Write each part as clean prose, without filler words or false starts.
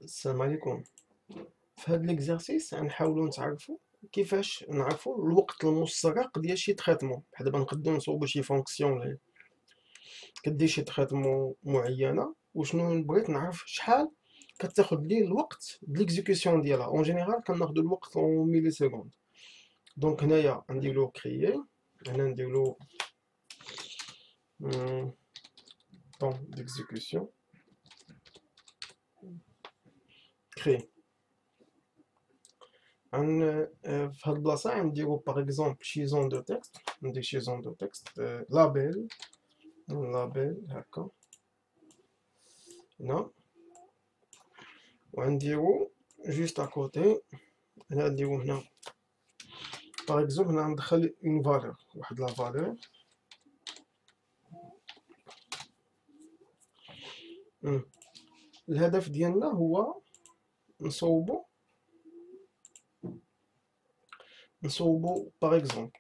السلام عليكم. في هذا ليكزارسيس غنحاولوا نتعرفوا كيفاش نعرفوا الوقت المستغرق ديال شي تريتمون. بحال دابا نقدروا نصوبوا شي فونكسيون اللي كدير شي تريتمون معينه، وشنو بغيت نعرف شحال كتاخد لي الوقت د ليكزيكسيون ديالها. اون جينيرال كناخذوا الوقت اون ميلي سكوند. دونك هنايا نديرو كريي، هنا نديرو طون ديكزيكسيون كري. في هاد البلاصه غنديرو باغ اكزومبل شي زون دو تكست، ندير شي زون دو تكست لابيل هكا هنا، وغنديرو جوست اكوتي هنا نديرو هنا باغ اكزومبل هنا ندخل اون فالور، واحد لا فالور الهدف ديالنا هو نصوبو باغ اكزومبل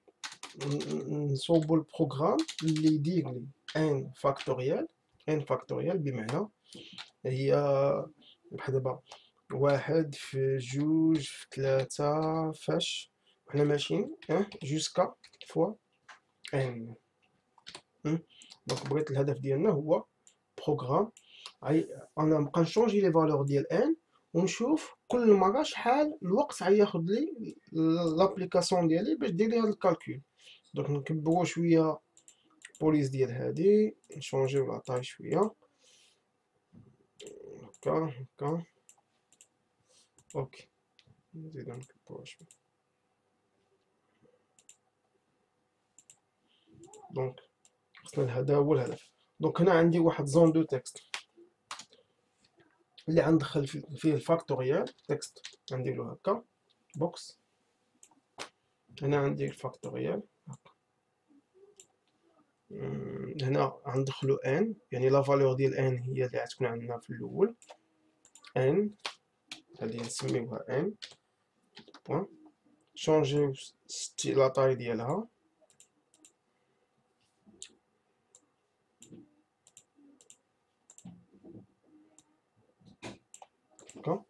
نصوبو البروغرام اللي يدير لي ان فاكتوريال بمعنى هي بحال دابا واحد في جوج في ثلاثة فاش وحنا ماشيين جوسكا فوا ان. دونك بغيت الهدف ديالنا هو بروغرام انا نبقى نشونجي لي فالور ديال ان ونشوف كل مره شحال الوقت غياخد لي لابليكاسيون ديالي باش دير لي هاد الكالكول. دونك نكبرو شويه بوليس ديال هادي، نشونجيو لا طاي شويه هكا اوكي، نزيدو نكبرو شويه. دونك خصنا هذا هو الهدف. دونك هنا عندي واحد زون دو تكست اللي غندخل فيه الفاكتوريال تكست، غنديرو هكا بوكس. هنا عندي الفاكتوريال هنا غندخلو ان، يعني لا فالور ديال ان هي اللي غتكون عندنا في الاول ان، هادي نسميوها ان بوين. شونجيو لا طاي ديالها هكا.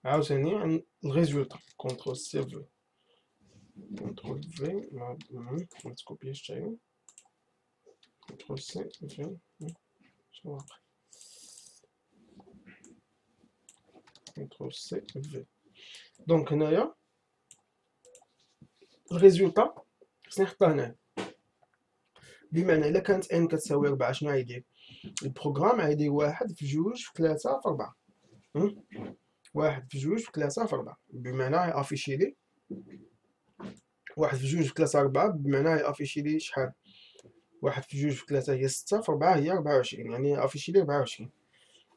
عاوتاني عن الريزولتا كونترول سي في كونترول في ما تكوبياش حتى كونترول سي في شنو واقع كونترول سي في. دونك هنايا الريزولتا خصني نحطها هنا، بمعنى الا كانت ان كتساوي 4 شنو غيدير البروغرام؟ غيدير 1 في 2 في 3 في 4. 1 في 2 في 3 في 4 بمعنى غيافيشي لي 1 في 2 في 3 4 بمعنى غيافيشي لي شحال 1 في 2 في 3 هي 6 في 4 هي 24، يعني افيشي لي 24.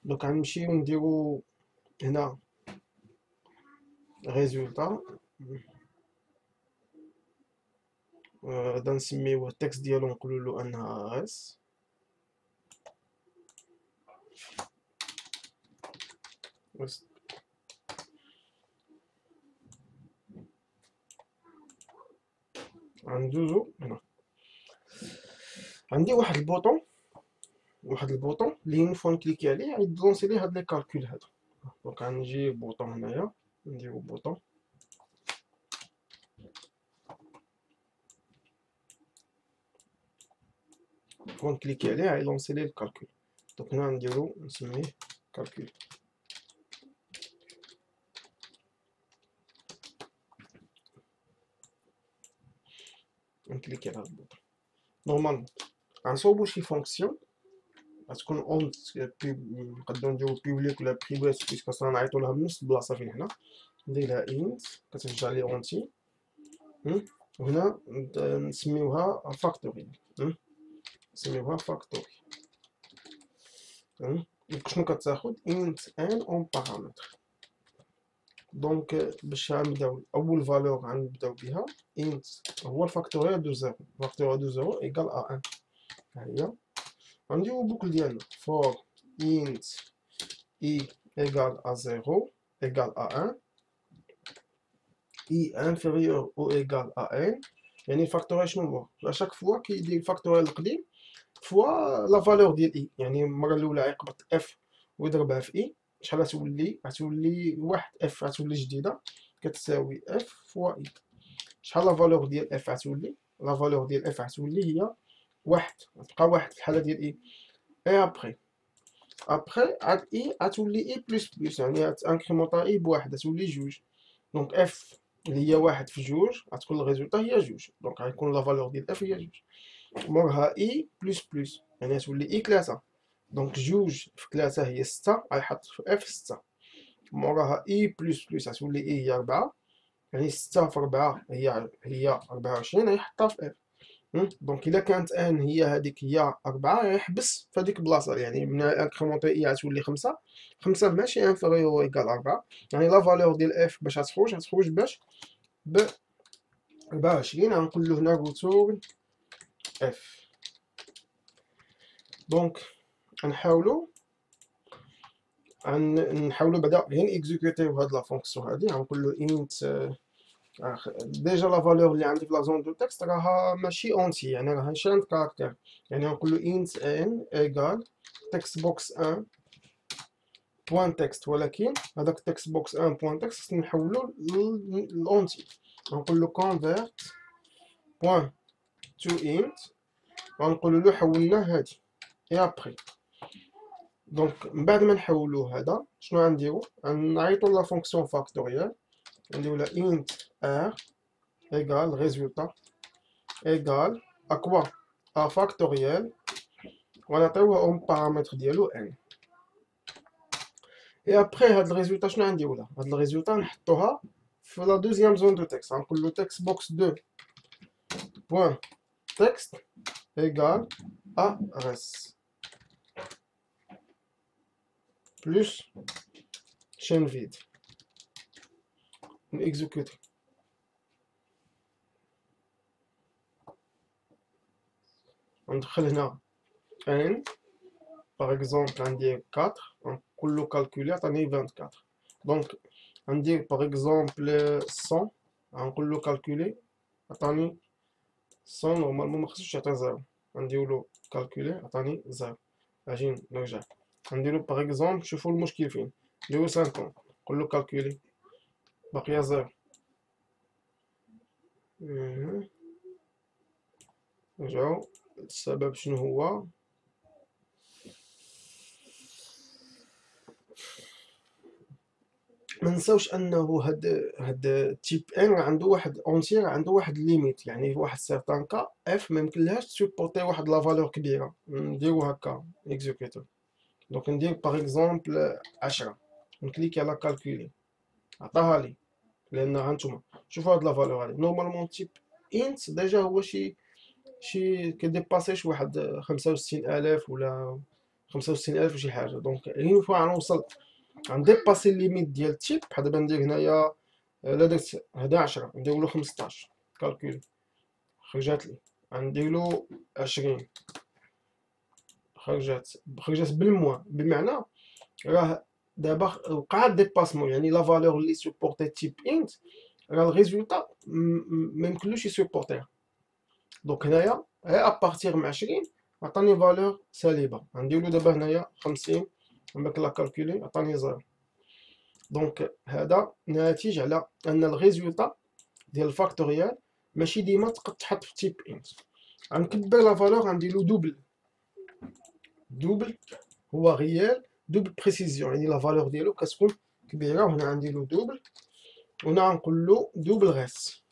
دونك غنمشيو نديرو هنا ريزولتا، غادا نسميوه التكست ديالو نقولو له انها اس. غندوزو هنا عندي واحد البوطون اللي اون فوا نكليكي عليه غيدلونسي لي هاد لي كالكول هادو. دونك غنجي بوطون هنايا نديرو بوطون فوا نكليكي عليه غيلونسي لي الكالكول. دونك هنا نديرو نسميه كالكول. نكليكي على هاد البوطون. نورمالمون غنصوبو شي فونكسيون غتكون اون نقدرو نديرو بيبليك ولا بريفي بيسكو اصلا نعيطو لها بنفس البلاصه فين هنا. ندير لها انت كترجع لي اونتي، وهنا نسميوها فاكتوري، نسميوها فاكتوري. دونك شنو كتاخد انت ان اون بارامتر. دونك باش نبداو اول فالور غنبداو بها انت هو الفاكتوريال دو زيرو، فاكتوريال دو زيرو ايكال ا ان. ها هي غنديرو بوكل ديالنا فور انت اي ايكال ا زيرو ايكال ا ان اي انفيريور او ايكال ا ان. يعني الفاكتوريال شنو هو؟ اشاك فوا كيدير الفاكتوريال القديم فوا لا فالور ديال اي، يعني المره الاولى غيقبط اف ويضربها في اي، شحال غتولي واحد اف غتولي جديده كتساوي اف فوا اي. شحال لا فالور ديال اف غتولي؟ لا فالور ديال اف غتولي هي واحد، غتبقى واحد في الحاله ديال اي. اي ابخي عاد اي غتولي اي بلس بلس، يعني غتانكريمونطا اي بواحد غتولي جوج. دونك اف اللي هي واحد في جوج غتكون الريزولتا هي جوج، دونك غيكون لا فالور ديال اف هي جوج. موراها اي بلس بلس يعني غتولي اي 3، دونك جوج في 3 هي 6، غيحط في اف 6. موراها اي بلس بلس غتولي اي هي 4، يعني 6 في 4 هي 24 غيحطها في اف. دونك الا كانت ان هي هذيك هي 4 غيحبس في هذيك البلاصه، يعني من انكريمونطي اي غتولي 5. 5 ماشي انفيريور ايكال 4، يعني لا فالور ديال اف باش غتخرج باش ب 24. غنقول له هنا ريتورن اف. دونك نحاولوا بعدا غير اكزيكوتيو هاد لا فونكسيون هادي. غنقول له انت ديجا لا فالور اللي عندي في لا زون دو تكست راها ماشي اونتي، يعني راها شاند كاركتير، يعني غنقول له انت ان ايكال تكست بوكس 1 بوان تكست، ولكن هذاك تكست بوكس 1 بوان تكست خصني نحولو لونتي. غنقول له كونفيرت بوان تو انت، غنقول له حولنا هادي. اي ابخي دونك من بعد ما نحولو هذا شنو غنديرو؟ غنعيطو لا فونكسيون فاكتوريال، نديرو لها انت ار ايكال ريزولتا ايكال اكوا ا فاكتوريال، ونعطيوها اون بارامتر ديالو ان. اي ابخي هاد الريزولتا شنو غنديرو لها؟ هاد الريزولتا نحطوها في لا دوزيام زون دو تكست. غنقول له تكست بوكس 2 بوان تكست ايكال ا ريس بلس chain vide. نexécute. ندخل هنا n par exemple عندي 4، نقول له calculer عطاني 24. دونك ندير par exemple 100، نقول له calculer عطاني 100. نورمالمون مخصوش يعطي 0، ندير له calculer عطاني 0. اجي نرجع نديرو par exemple، شوفوا المشكل فين. نديرو 50، نقول له calculer باقي 0. نرجعو السبب شنو هو؟ ما نساوش انه هاد تيب ان عنده واحد اونتير، عنده واحد ليميت، يعني في واحد سيرتان كا اف ما يمكنلهاش تسوبورتي واحد لا فالور كبيره. نديرو هكا اكزيكوتور. دونك ندير باغ اكزومبل 10، نكليكي على كالكولي، عطاها لي. لان هانتوما شوفوا هاد لا فالور هادي نورمالمون تيب انت ديجا هو شي كديباسيش واحد 65000 ولا 65000 وشي حاجه. دونك اين فوا غنوصل غنديباسي الليميت ديال التيب. بحال دابا ندير هنايا الا درت هدا 10 نديرو له 15 كالكول، خرجات لي. غندير له 20 خرجات بالموان، بمعنى راه دابا وقع ديباسمون، يعني لا فالور اللي سوبورتي تيب انت راه الريزولتا ما يمكنلوش يسوبورتيها. دونك هنايا غير ابارتيغ من 20 عطاني فالور سالبه. غندير له دابا هنايا 50، من لا كالكولي عطاني 0. دونك هذا ناتج على ان الريزولتا ديال الفاكتوريال ماشي ديما تقد تحط في تيب انت. غنكبر لا فالور غندير له دوبل هو ريال دوبل بريسيزيون، يعني لا فالور ديالو كتكون كبيره. وهنا غندير له دوبل، وهنا غنقول له دوبل غيس،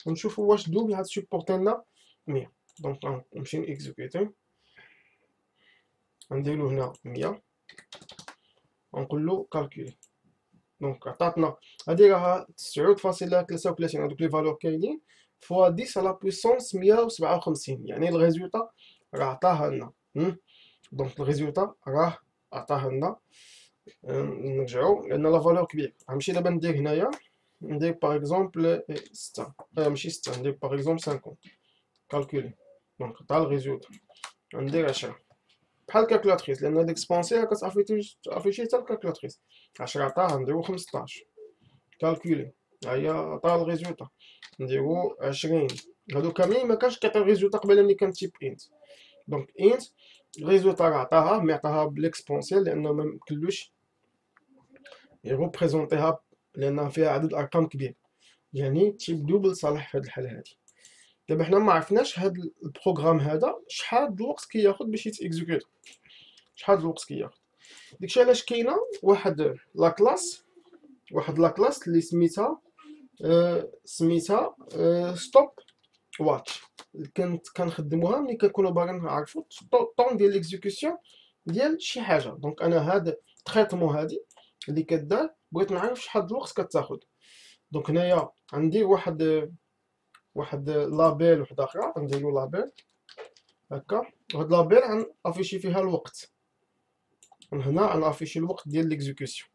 ونشوفوا واش دوبل هاد سيبورتي لنا 100. دونك نمشي نيكزيكوتي، غندير له هنا 100، ونقول له كالكولي. دونك عطاتنا هادي راها 9.33، هادوك لي فالور كاينين فوا 10 على بويسونس 157، يعني الريزولتا راه عطاها لنا. دونك الريزولتا راه عطاها لنا. نرجعو لان لا فالور كبير. غنمشي دابا ندير هنايا، ندير باغ اكزومبل 6، ماشي 6، ندير باغ اكزومبل 50 كالكولي. دونك عطا الريزولتا ندير 10 بحال الكالكولاتريس، لان هاد اكسبونسيال كتافيشي حتى الكالكولاتريس. 10 عطاها نديرو 15 كالكولي، ها هي عطا الريزولتا نديرو 20. هادو كاملين مكانش كيعطيو الريزولتا قبيله ملي كان تيب انت. دونك انت الريزولتا راه عطاها، مي عطاها بالاكسبونسيال لانه ميمكنلوش يغوبريزونطيها لأنها فيها عدد أرقام كبير، يعني تيب دوبل صالح في هاد الحالة هادي. دابا حنا ما عرفناش هاد البروغرام هذا شحال د الوقت كياخد باش يتيكزيكوت، شحال د الوقت كياخد. داكشي علاش كاينه واحد لا كلاس اللي سميتها ستوب واتش، كنخدموها ملي كنكونوا باغيين نعرفوا الطون ديال ليكزيكسيون ديال شي حاجه. دونك انا هاد التريتمون هادي اللي كدار بغيت نعرف شحال د الوقت كتاخد. دونك هنايا عندي واحد لابيل وحده اخرى، نديرو لابيل هكا، وهاد لابيل غنافيشي فيها الوقت، من هنا غنافيشي الوقت ديال ليكزيكسيون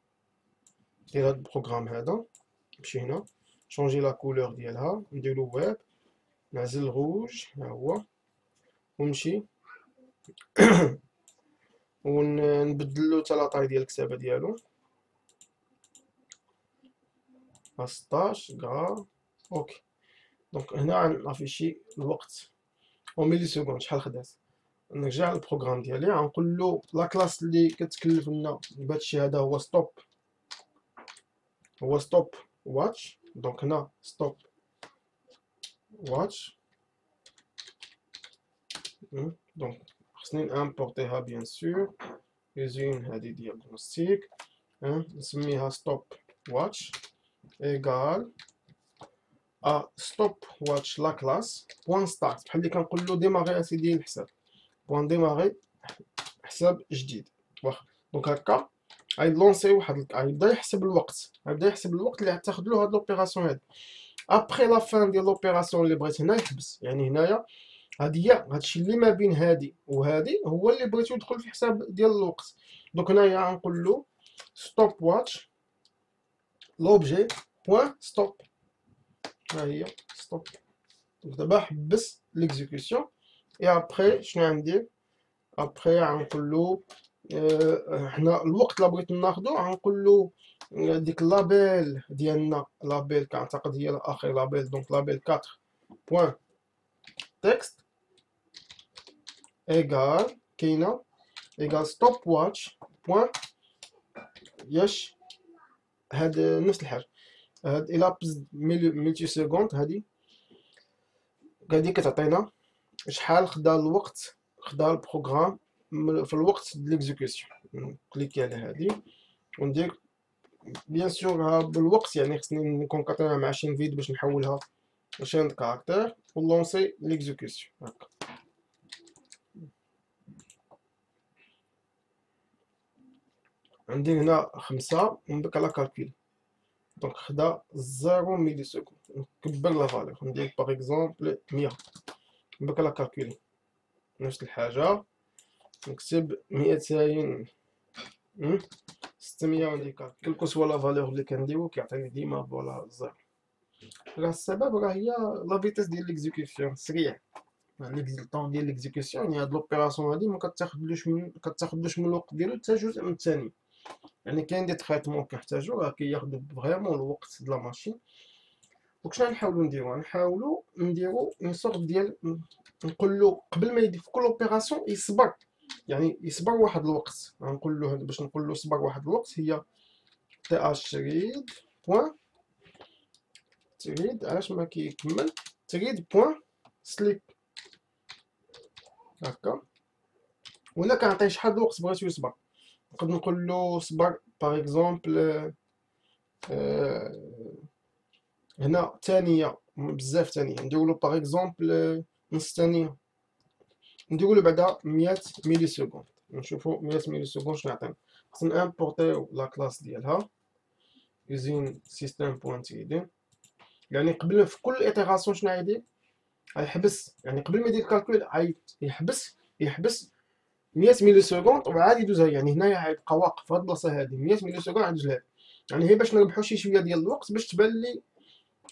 ديال هاد البروغرام هذا. نمشي هنا شونجي لا كولور ديالها، نديرو ويب، نعزل الغوج ها هو، ونمشي ونبدلو حتى لاطاي ديال الكتابه ديالو 16 غرا. اوكي، دونك هنا غنافيشي الوقت او ميلي سكوند شحال خدات. نرجع للبروغرام ديالي، غنقول له لا كلاس اللي كتكلف لنا بهادشي هذا هو ستوب واتش. دونك هنا ستوب واتش، دونك خصني نامبورطيها بيان سور يوزين هادي ديال دومستيك، نسميها ستوب واتش ايكال ستوب واتش لا كلاس بوان ستارت، بحال اللي كنقول له ديماغي اسيدي الحساب، بوان ديماغي حساب جديد. واخا دونك هكا غيلونسي غيبدا يحسب الوقت، اللي غتاخد له هاد لوبيراسيون هادي. ابخي لا فان ديال لوبيراسيون اللي بغيت هنا يحبس، يعني هنايا هادشي اللي ما بين هادي وهادي هو اللي بغيتو يدخل في حساب ديال الوقت. دونك هنايا غنقول له ستوب واتش لوبجي بوان ستوب، ها هي ستوب. دابا حبس ليكزيكسيون. اي ابخي شنو غندير؟ ابخي غنقول له حنا الوقت اللي بغيت ناخدو غنقول له ديك لابيل ديالنا، لابيل كنعتقد هي الاخر لابيل، دونك لابيل 4 بوان تكست ايكال كاينه ايكال ستوب واتش بوان ياش. هاد نفس الحاجه، هاد الابس ملتي سكوند هادي كتعطينا شحال خدا الوقت، خدا البروغرام في الوقت ديال ليكزيكسيون. كليكي على هادي وندير بيان سور بالوقت، يعني خصني نكونكاتينها مع شين فيد باش نحولها لشين كاركتير ولونسي ليكزيكسيون هكا. عندي هنا 5 ونبك على كالكول، دونك خدا 0 ملي سكوند. نكبر لا فالور ندير باغ اكزومبل 100، نبك على كالكول نفس الحاجه، نكتب 200 600 وندير كلكو سوا لا فالور اللي كنديرو كيعطيني ديما فوالا زيرو. راه السبب هي لا فيتيس ديال ليكزيكسيون سريع، الطون ديال ليكزيكسيون، يعني هاد لوبيراسيون هادي ما كتاخدلوش من الوقت ديالو حتى جزء من الثاني. يعني كاين دي تريتمون كيحتاجو راه كياخدو فريمون الوقت د لا ماشين. دونك شنو نحاولو نديرو اون سورت ديال، نقولو قبل ما يدير في كل اوبيراسيون يصبر، يعني يصبر واحد الوقت. غنقول له باش نقول له صبر واحد الوقت هي تي اش تريد بوين تريد، علاش ما كيكمل تريد بوين سليب هكا. ولا كنعطيه شحال د الوقت بغيتو يصبر، نقدر نقول له صبر باغ اكزومبل هنا ثانيه بزاف، ثانيه نديرو له باغ اكزومبل نص ثانيه، نديرو له بعدا 100 ملي سكوند. نشوفو 100 ملي سكوند شنو يعطينا. خصنا امبورطيو لا كلاس ديالها يوزين سيستم بوان تريدين، يعني قبل في كل ايتيراسيون شنو غيدير؟ غيحبس، يعني قبل ما يدير الكالكول يحبس 100 ملي سكوند وعاد يدوزها. يعني هنايا غيبقى واقف في هاد البلاصه هادي 100 ملي سكوند عاد يدوز لهاد، يعني هي باش نربحو شي شويه ديال الوقت باش تبان لي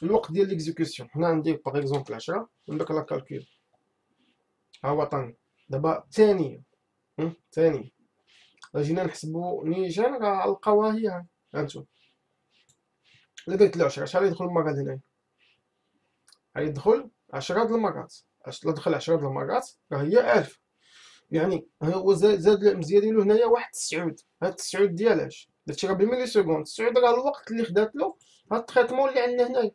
الوقت ديال ليكزيكسيون. هنا ندير باغ اكزومبل 10 ونبك لا كالكول، ها هو عطاني دابا ثانيه جينا نحسبو نيجان غنلقاوها هي هانتوما. الا درت له 10 شحال يدخل المرات هنايا؟ غيدخل 10 د المرات، الا دخل 10 د المرات راه هي 1000. يعني هو زاد المزيه ديالو هنايا واحد 9، هاد 9 ديال اش؟ درتي راه بالملي سكوند. 9 راه الوقت اللي خدات له هاد التريتمون اللي عندنا هنايا.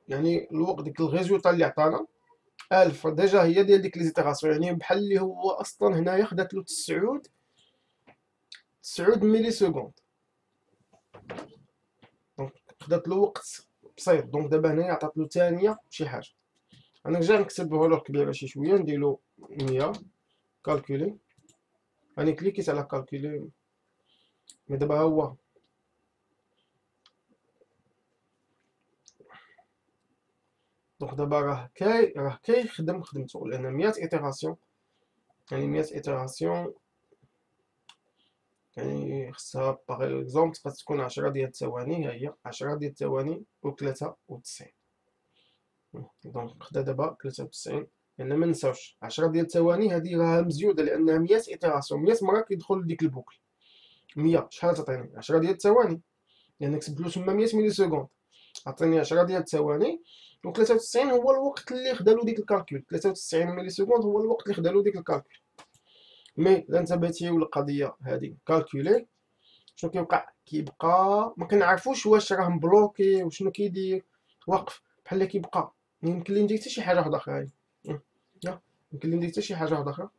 يعني الوقت ديك الريزولتا اللي عطانا 1000 ديجا هي ديال ديك ليزيتيراسيون، يعني بحال اللي هو اصلا هنايا خدات له 9 ملي سكوند. دونك خدات له وقت بسيط. دونك دابا هنايا عطات له ثانيه شي حاجه. انا نرجع نكتب فالور كبيره شي شويه، نديرو 100 كالكولي. راني كليكيت على كالكولي مي دابا ها هو. دونك دابا راه كيخدم خدمته، لان 100 ايتيراسيون يعني 100 ايتيراسيون يعني خصها باغ اكزومبل تقدر تكون 10 ديال الثواني. ها هي 10 ديال الثواني و93. دونك خدا دابا 93. لان ما نساوش 10 ديال الثواني هذه راها مزيوده، لانها 100 ايتيراسيون 100 مره كيدخل لديك البوكل. 100 شحال تعطيني 10 ديال الثواني، لان كتبت له تما 100 ملي سكوند. عطيني 10 ديال الثواني و93 هو الوقت اللي خدا له ديك الكالكول. 93 ملي سكوند هو الوقت اللي خدا له ديك الكالكول. مي الا انتبهتي للقضيه هذه كالكولي، شنو كيبقى ما كنعرفوش واش راه مبلوكي وشنو كيدير. واقف بحال اللي كيبقى. يمكن لي ندير حتى شي حاجه واحده اخرى هاي. يمكن لي ندير حتى شي حاجه واحده اخرى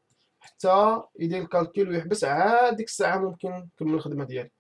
حتى يدير الكالكول ويحبس. عاد ديك الساعه ممكن نكمل الخدمه ديالي.